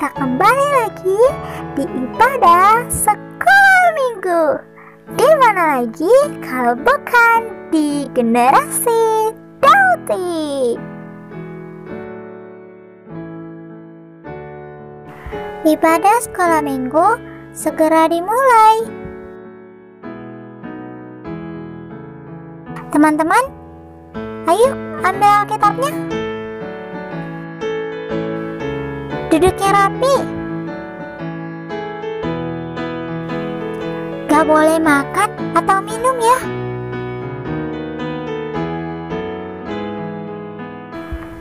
kita kembali lagi di ibadah sekolah minggu. Di mana lagi kalau bukan di generasi Dauti. Ibadah sekolah minggu segera dimulai. Teman-teman, ayo ambil Alkitabnya. Duduknya rapi. Gak boleh makan atau minum ya.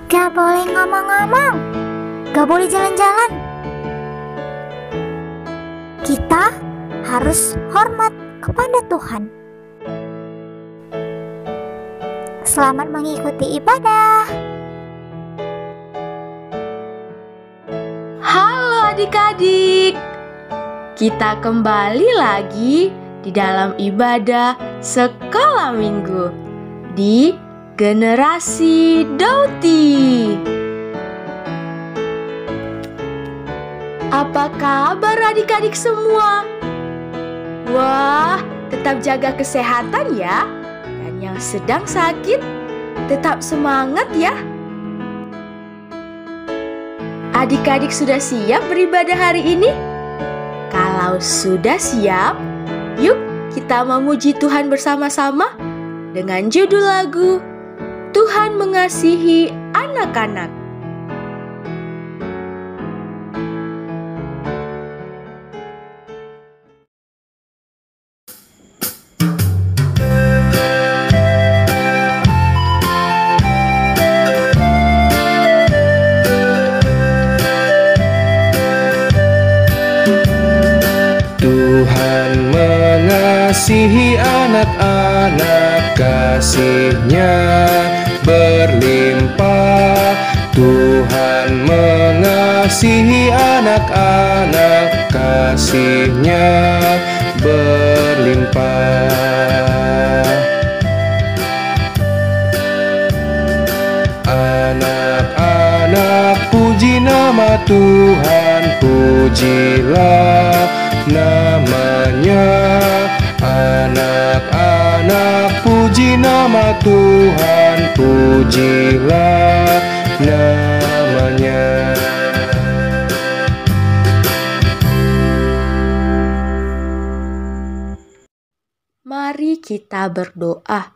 Gak boleh ngomong-ngomong. Gak boleh jalan-jalan. Kita harus hormat kepada Tuhan. Selamat mengikuti ibadah. Halo adik-adik, kita kembali lagi di dalam ibadah sekolah minggu di generasi Dauti. Apa kabar adik-adik semua? Wah, tetap jaga kesehatan ya. Dan yang sedang sakit, tetap semangat ya. Adik-adik sudah siap beribadah hari ini? Kalau sudah siap, yuk kita memuji Tuhan bersama-sama dengan judul lagu Tuhan Mengasihi Anak-anak. Tuhan mengasihi anak-anak, kasih-Nya berlimpah. Tuhan mengasihi anak-anak, kasih-Nya berlimpah. Anak-anak, puji nama Tuhan, pujilah namanya. Anak-anak, puji nama Tuhan, pujilah namanya. Mari kita berdoa.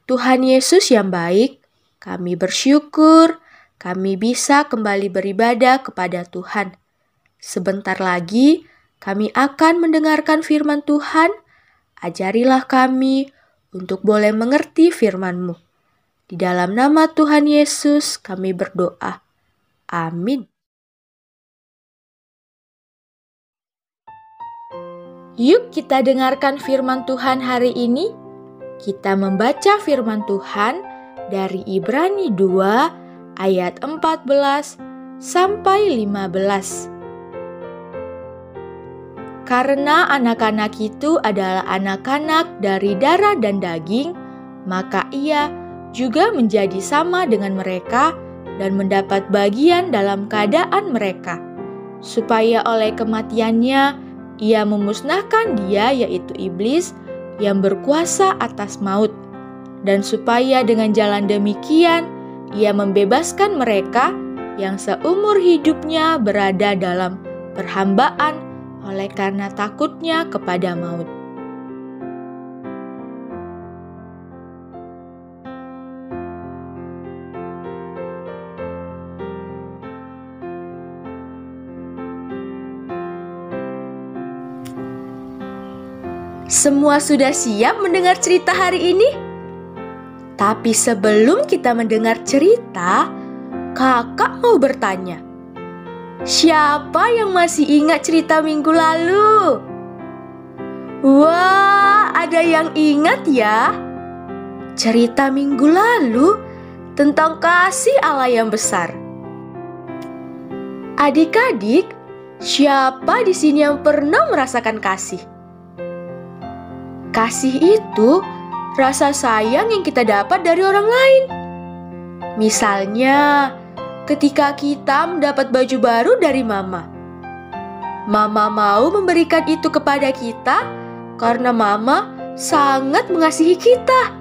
Tuhan Yesus yang baik, kami bersyukur kami bisa kembali beribadah kepada Tuhan. Sebentar lagi kami akan mendengarkan firman Tuhan. Ajarilah kami untuk boleh mengerti firman-Mu. Di dalam nama Tuhan Yesus kami berdoa. Amin. Yuk kita dengarkan firman Tuhan hari ini. Kita membaca firman Tuhan dari Ibrani 2 ayat 14 sampai 15. Karena anak-anak itu adalah anak-anak dari darah dan daging, maka ia juga menjadi sama dengan mereka dan mendapat bagian dalam keadaan mereka, supaya oleh kematiannya ia memusnahkan dia, yaitu iblis, yang berkuasa atas maut, dan supaya dengan jalan demikian ia membebaskan mereka yang seumur hidupnya berada dalam perhambaan oleh karena takutnya kepada maut. Semua sudah siap mendengar cerita hari ini? Tapi sebelum kita mendengar cerita, kakak mau bertanya. Siapa yang masih ingat cerita minggu lalu? Wah, ada yang ingat ya? Cerita minggu lalu tentang kasih Allah yang besar. Adik-adik, siapa di sini yang pernah merasakan kasih? Kasih itu rasa sayang yang kita dapat dari orang lain. Misalnya, ketika kita mendapat baju baru dari Mama. Mama mau memberikan itu kepada kita karena Mama sangat mengasihi kita.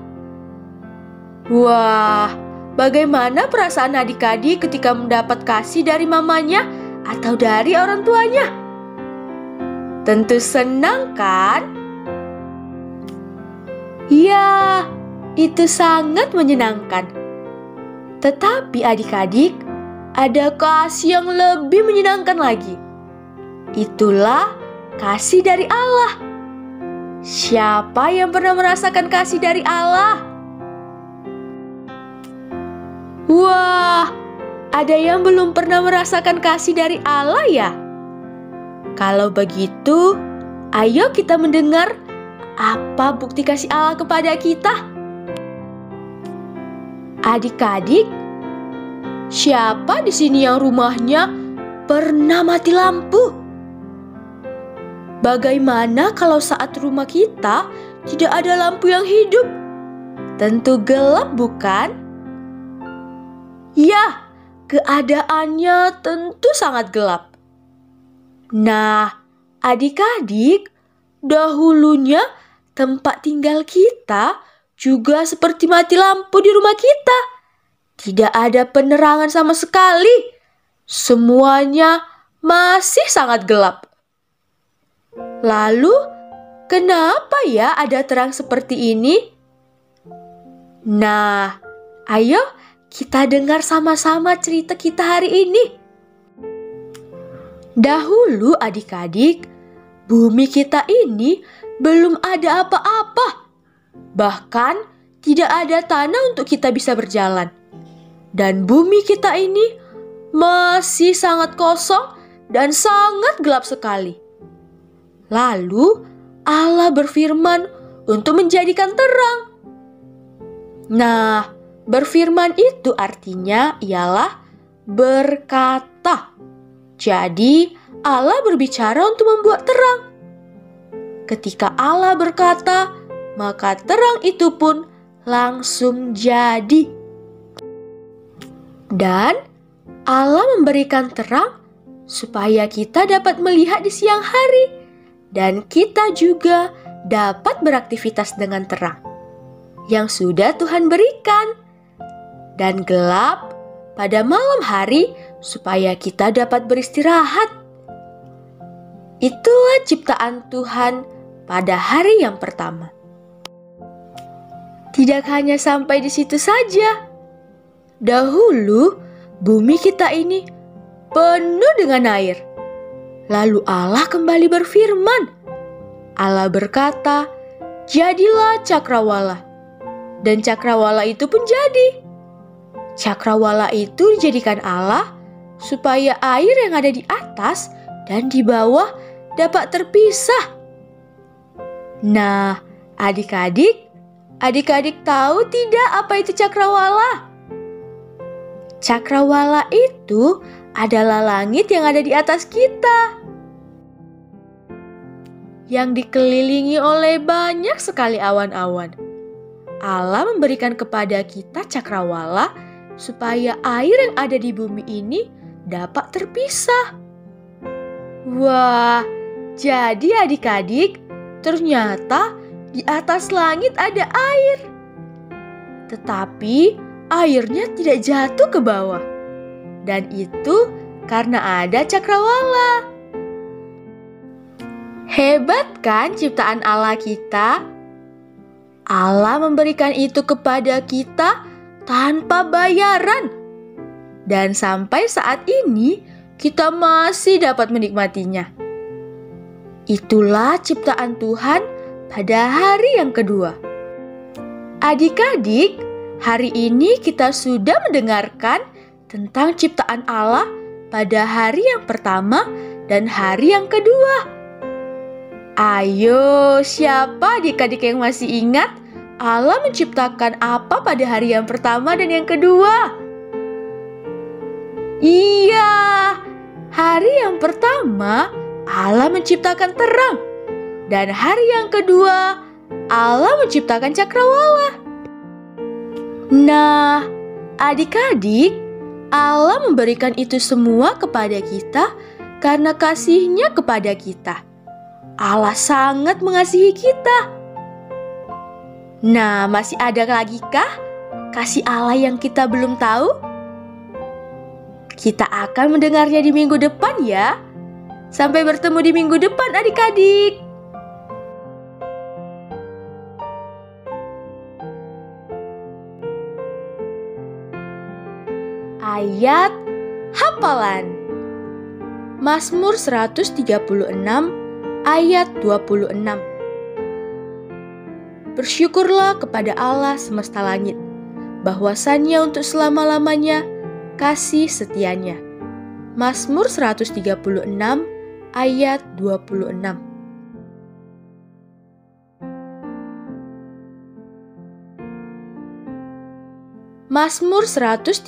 Wah, bagaimana perasaan adik-adik ketika mendapat kasih dari mamanya atau dari orang tuanya? Tentu senang kan? Ya, itu sangat menyenangkan. Tetapi adik-adik, ada kasih yang lebih menyenangkan lagi. Itulah kasih dari Allah. Siapa yang pernah merasakan kasih dari Allah? Wah, ada yang belum pernah merasakan kasih dari Allah ya? Kalau begitu, ayo kita mendengar apa bukti kasih Allah kepada kita. Adik-adik, siapa di sini yang rumahnya pernah mati lampu? Bagaimana kalau saat rumah kita tidak ada lampu yang hidup? Tentu gelap, bukan? Ya, keadaannya tentu sangat gelap. Nah, adik-adik, dahulunya tempat tinggal kita juga seperti mati lampu di rumah kita. Tidak ada penerangan sama sekali. Semuanya masih sangat gelap. Lalu, kenapa ya ada terang seperti ini? Nah, ayo kita dengar sama-sama cerita kita hari ini. Dahulu adik-adik, bumi kita ini belum ada apa-apa. Bahkan tidak ada tanah untuk kita bisa berjalan. Dan bumi kita ini masih sangat kosong dan sangat gelap sekali. Lalu Allah berfirman untuk menjadikan terang. Nah, berfirman itu artinya ialah berkata. Jadi, Allah berbicara untuk membuat terang. Ketika Allah berkata, maka terang itu pun langsung jadi. Dan Allah memberikan terang supaya kita dapat melihat di siang hari. Dan kita juga dapat beraktivitas dengan terang yang sudah Tuhan berikan. Dan gelap pada malam hari supaya kita dapat beristirahat. Itulah ciptaan Tuhan pada hari yang pertama. Tidak hanya sampai di situ saja. Dahulu bumi kita ini penuh dengan air. Lalu Allah kembali berfirman. Allah berkata, "Jadilah cakrawala." Dan cakrawala itu pun jadi. Cakrawala itu dijadikan Allah supaya air yang ada di atas dan di bawah dapat terpisah. Nah, adik-adik tahu tidak apa itu cakrawala? Cakrawala itu adalah langit yang ada di atas kita, yang dikelilingi oleh banyak sekali awan-awan. Allah memberikan kepada kita cakrawala supaya air yang ada di bumi ini dapat terpisah. Wah, jadi adik-adik, ternyata di atas langit ada air. Tetapi airnya tidak jatuh ke bawah. Dan itu karena ada cakrawala. Hebat kan ciptaan Allah kita? Allah memberikan itu kepada kita tanpa bayaran. Dan sampai saat ini kita masih dapat menikmatinya. Itulah ciptaan Tuhan pada hari yang kedua. Adik-adik, hari ini kita sudah mendengarkan tentang ciptaan Allah pada hari yang pertama dan hari yang kedua. Ayo, siapa adik-adik yang masih ingat Allah menciptakan apa pada hari yang pertama dan yang kedua? Iya, hari yang pertama Allah menciptakan terang. Dan hari yang kedua Allah menciptakan cakrawala. Nah, adik-adik, Allah memberikan itu semua kepada kita karena kasih-Nya kepada kita. Allah sangat mengasihi kita. Nah, masih ada lagi kah kasih Allah yang kita belum tahu? Kita akan mendengarnya di minggu depan ya. Sampai bertemu di minggu depan adik-adik. Ayat hafalan. Mazmur 136 ayat 26. Bersyukurlah kepada Allah semesta langit, bahwasannya untuk selama-lamanya kasih setianya. Mazmur 136 ayat 26. Mazmur 136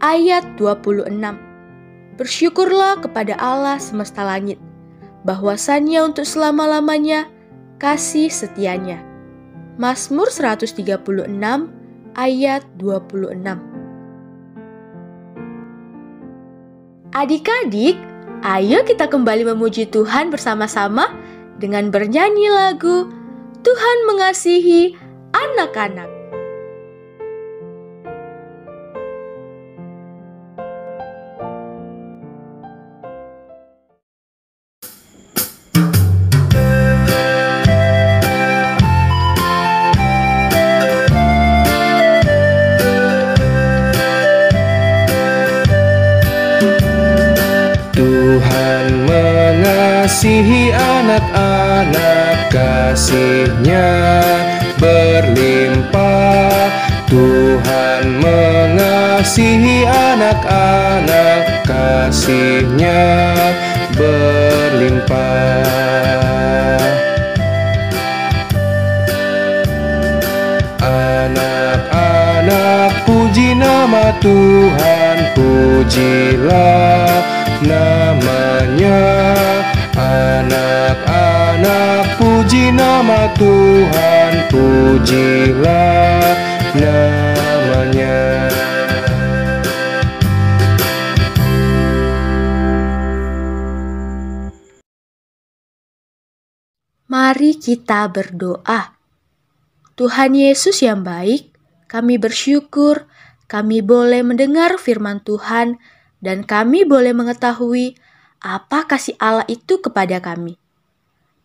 ayat 26. Bersyukurlah kepada Allah semesta langit, bahwasannya untuk selama-lamanya kasih setianya. Mazmur 136 ayat 26. Adik-adik, ayo kita kembali memuji Tuhan bersama-sama dengan bernyanyi lagu Tuhan Mengasihi Anak-anak. Tuhan mengasihi anak-anak, kasih-Nya berlimpah. Tuhan mengasihi anak-anak, kasih-Nya berlimpah. Anak-anak, puji nama Tuhan, pujilah namanya. Anak-anak, puji nama Tuhan, pujilah namanya. Mari kita berdoa. Tuhan Yesus yang baik, kami bersyukur kami boleh mendengar firman Tuhan dan kami boleh mengetahui apa kasih Allah itu kepada kami.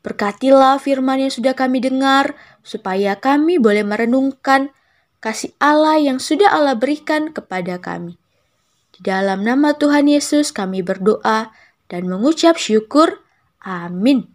Berkatilah firman yang sudah kami dengar, supaya kami boleh merenungkan kasih Allah yang sudah Allah berikan kepada kami. Di dalam nama Tuhan Yesus kami berdoa dan mengucap syukur. Amin.